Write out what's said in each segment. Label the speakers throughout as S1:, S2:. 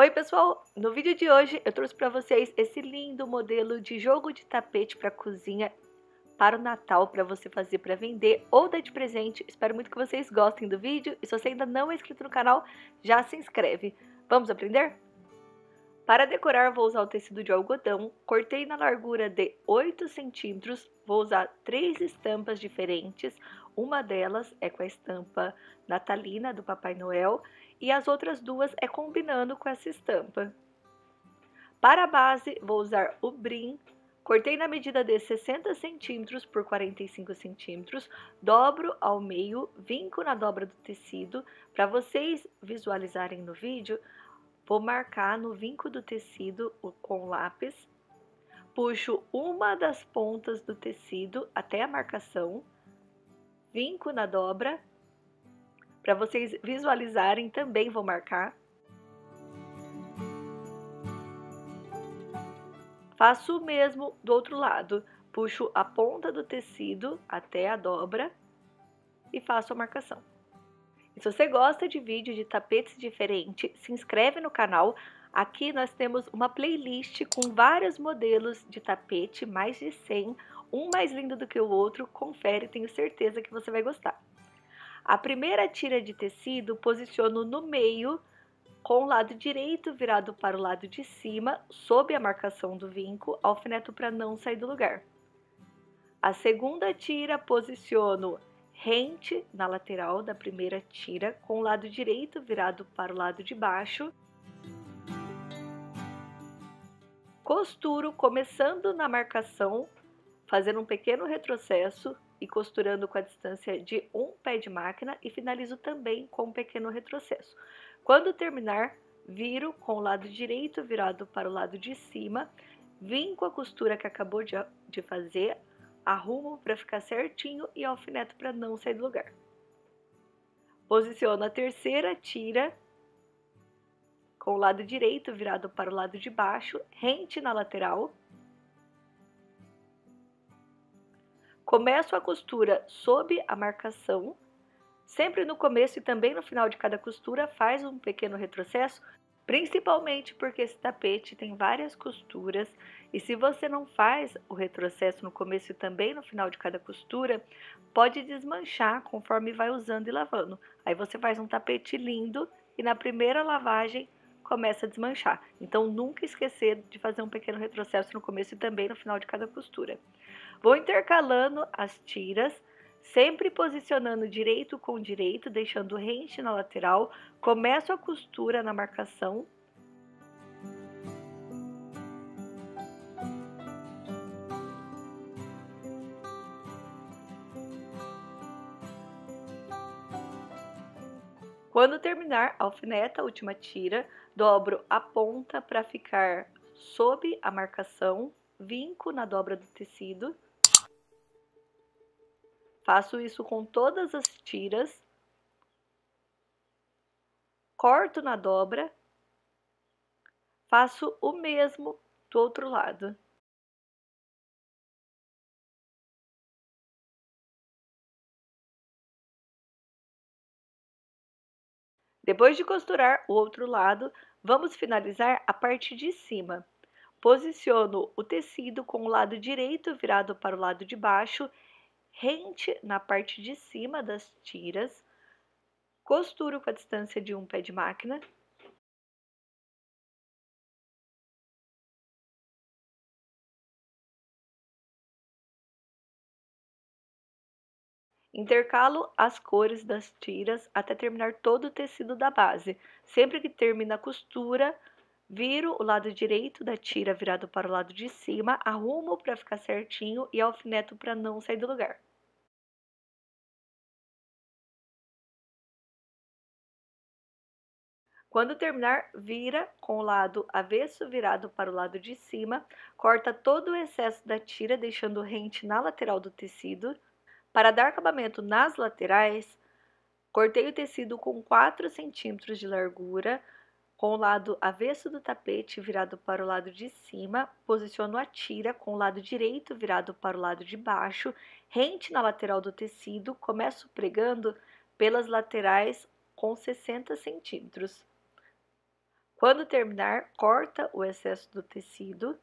S1: Oi pessoal, no vídeo de hoje eu trouxe para vocês esse lindo modelo de jogo de tapete para cozinha para o Natal, para você fazer para vender ou dar de presente. Espero muito que vocês gostem do vídeo e se você ainda não é inscrito no canal, já se inscreve. Vamos aprender? Para decorar vou usar o tecido de algodão, cortei na largura de 8 centímetros, vou usar 3 estampas diferentes, uma delas é com a estampa natalina do Papai Noel e as outras duas é combinando com essa estampa. Para a base vou usar o brim, cortei na medida de 60 centímetros por 45 centímetros, dobro ao meio, vinco na dobra do tecido, para vocês visualizarem no vídeo. Vou marcar no vinco do tecido com lápis, puxo uma das pontas do tecido até a marcação, vinco na dobra, para vocês visualizarem também vou marcar. Faço o mesmo do outro lado, puxo a ponta do tecido até a dobra e faço a marcação. E se você gosta de vídeo de tapetes diferentes, se inscreve no canal. Aqui nós temos uma playlist com vários modelos de tapete, mais de 100, um mais lindo do que o outro. Confere, tenho certeza que você vai gostar. A primeira tira de tecido posiciono no meio, com o lado direito virado para o lado de cima, sob a marcação do vinco, alfineto para não sair do lugar. A segunda tira posiciono rente na lateral da primeira tira, com o lado direito virado para o lado de baixo. Costuro começando na marcação, fazendo um pequeno retrocesso e costurando com a distância de um pé de máquina e finalizo também com um pequeno retrocesso. Quando terminar, viro com o lado direito virado para o lado de cima, vinco a costura que acabou de fazer, arrumo para ficar certinho e alfineto para não sair do lugar. Posiciono a terceira tira com o lado direito virado para o lado de baixo, rente na lateral. Começo a costura sob a marcação. Sempre no começo e também no final de cada costura faz um pequeno retrocesso, principalmente porque esse tapete tem várias costuras e se você não faz o retrocesso no começo e também no final de cada costura, pode desmanchar conforme vai usando e lavando. Aí você faz um tapete lindo e na primeira lavagem começa a desmanchar. Então nunca esquecer de fazer um pequeno retrocesso no começo e também no final de cada costura. Vou intercalando as tiras, sempre posicionando direito com direito, deixando rente na lateral. Começo a costura na marcação. Quando terminar, alfineta a última tira, dobro a ponta para ficar sob a marcação, vinco na dobra do tecido. Faço isso com todas as tiras. Corto na dobra. Faço o mesmo do outro lado. Depois de costurar o outro lado, vamos finalizar a parte de cima. Posiciono o tecido com o lado direito virado para o lado de baixo, rente na parte de cima das tiras, costuro com a distância de um pé de máquina. Intercalo as cores das tiras até terminar todo o tecido da base. Sempre que termina a costura, viro o lado direito da tira virado para o lado de cima, arrumo para ficar certinho e alfineto para não sair do lugar. Quando terminar, vira com o lado avesso virado para o lado de cima, corta todo o excesso da tira, deixando rente na lateral do tecido. Para dar acabamento nas laterais, cortei o tecido com 4 centímetros de largura, com o lado avesso do tapete virado para o lado de cima, posiciono a tira com o lado direito virado para o lado de baixo, rente na lateral do tecido, começo pregando pelas laterais com 60 centímetros. Quando terminar, corta o excesso do tecido,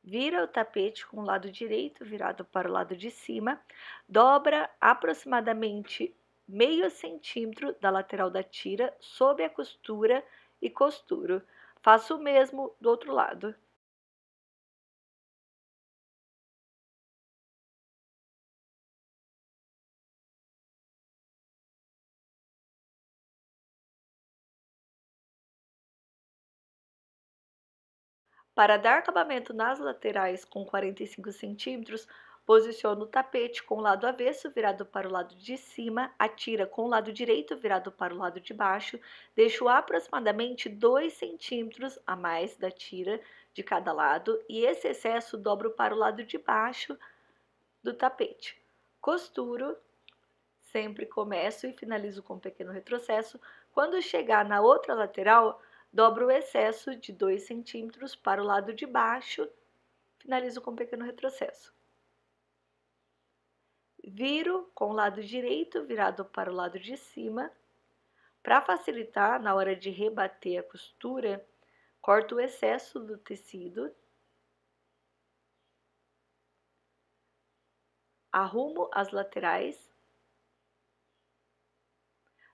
S1: vira o tapete com o lado direito virado para o lado de cima, dobra aproximadamente meio centímetro da lateral da tira sob a costura e costuro. Faço o mesmo do outro lado. Para dar acabamento nas laterais com 45 centímetros, posicione o tapete com o lado avesso virado para o lado de cima, a tira com o lado direito virado para o lado de baixo, deixo aproximadamente 2 centímetros a mais da tira de cada lado e esse excesso dobro para o lado de baixo do tapete. Costuro, sempre começo e finalizo com um pequeno retrocesso. Quando chegar na outra lateral, dobro o excesso de 2 centímetros para o lado de baixo, finalizo com um pequeno retrocesso. Viro com o lado direito virado para o lado de cima. Para facilitar, na hora de rebater a costura, corto o excesso do tecido, arrumo as laterais,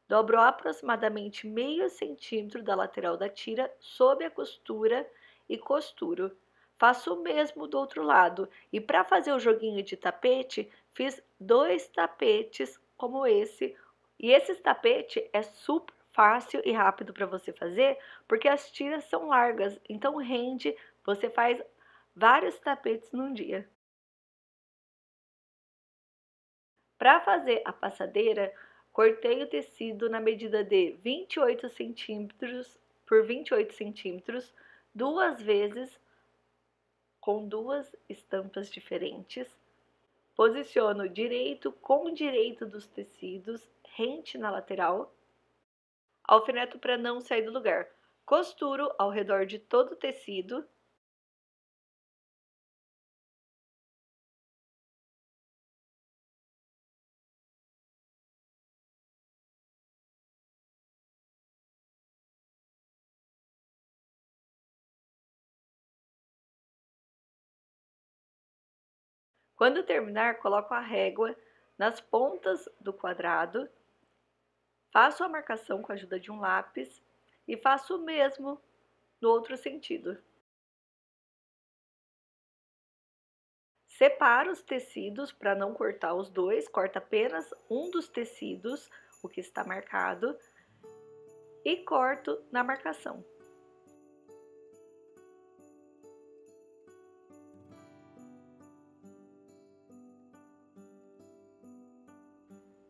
S1: dobro aproximadamente meio centímetro da lateral da tira sob a costura e costuro. Faço o mesmo do outro lado e para fazer o joguinho de tapete, fiz 2 tapetes como esse. E esse tapete é super fácil e rápido para você fazer, porque as tiras são largas, então rende, você faz vários tapetes num dia. Para fazer a passadeira, cortei o tecido na medida de 28 centímetros por 28 centímetros, duas vezes, com duas estampas diferentes. Posiciono direito com direito dos tecidos, rente na lateral. Alfineto para não sair do lugar. Costuro ao redor de todo o tecido. Quando terminar, coloco a régua nas pontas do quadrado, faço a marcação com a ajuda de um lápis e faço o mesmo no outro sentido. Separo os tecidos para não cortar os dois, corta apenas um dos tecidos, o que está marcado, e corto na marcação.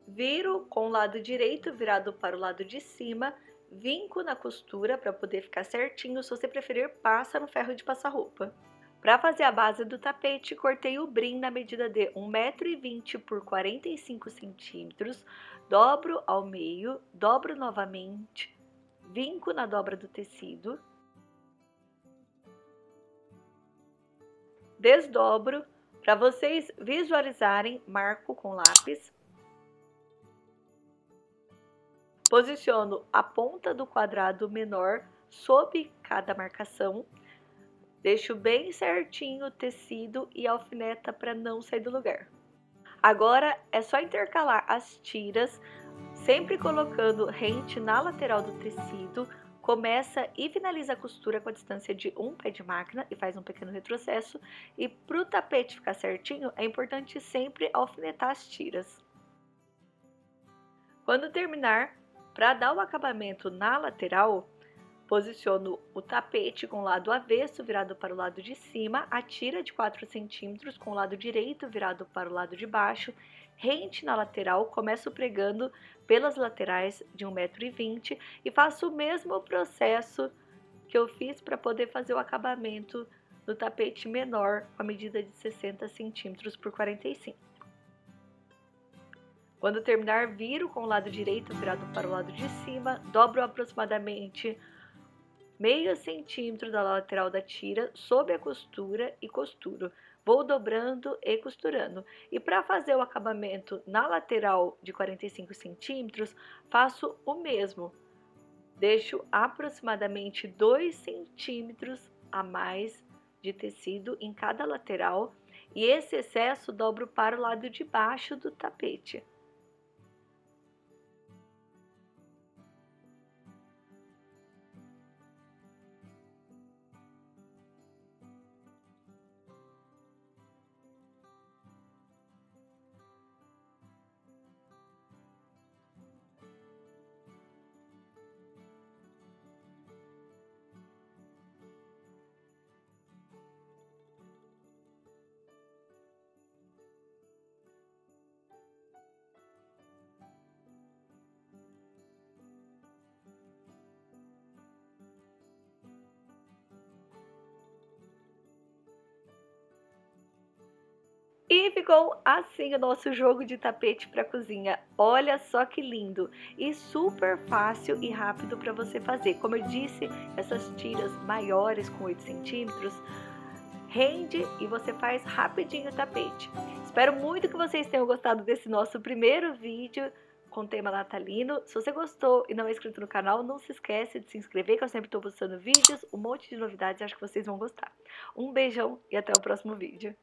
S1: Viro com o lado direito virado para o lado de cima, vinco na costura para poder ficar certinho, se você preferir, passa no ferro de passar roupa. Para fazer a base do tapete, cortei o brim na medida de 1,20 m por 45 centímetros, dobro ao meio, dobro novamente, vinco na dobra do tecido, desdobro, para vocês visualizarem, marco com lápis. Posiciono a ponta do quadrado menor sob cada marcação, deixo bem certinho o tecido e a alfineta para não sair do lugar. Agora é só intercalar as tiras, sempre colocando rente na lateral do tecido, começa e finaliza a costura com a distância de um pé de máquina e faz um pequeno retrocesso. E para o tapete ficar certinho, é importante sempre alfinetar as tiras. Quando terminar, para dar o acabamento na lateral, posiciono o tapete com o lado avesso virado para o lado de cima, a tira de 4 centímetros com o lado direito virado para o lado de baixo, rente na lateral, começo pregando pelas laterais de 1,20 m e faço o mesmo processo que eu fiz para poder fazer o acabamento no tapete menor com a medida de 60 centímetros por 45. Quando terminar, viro com o lado direito virado para o lado de cima, dobro aproximadamente meio centímetro da lateral da tira sob a costura e costuro. Vou dobrando e costurando. E para fazer o acabamento na lateral de 45 centímetros, faço o mesmo. deixo aproximadamente 2 centímetros a mais de tecido em cada lateral e esse excesso dobro para o lado de baixo do tapete. E ficou assim o nosso jogo de tapete para cozinha. Olha só que lindo e super fácil e rápido para você fazer. Como eu disse, essas tiras maiores com 8 centímetros rende e você faz rapidinho o tapete. Espero muito que vocês tenham gostado desse nosso primeiro vídeo com tema natalino. Se você gostou e não é inscrito no canal, não se esquece de se inscrever, que eu sempre estou postando vídeos, um monte de novidades, acho que vocês vão gostar. Um beijão e até o próximo vídeo.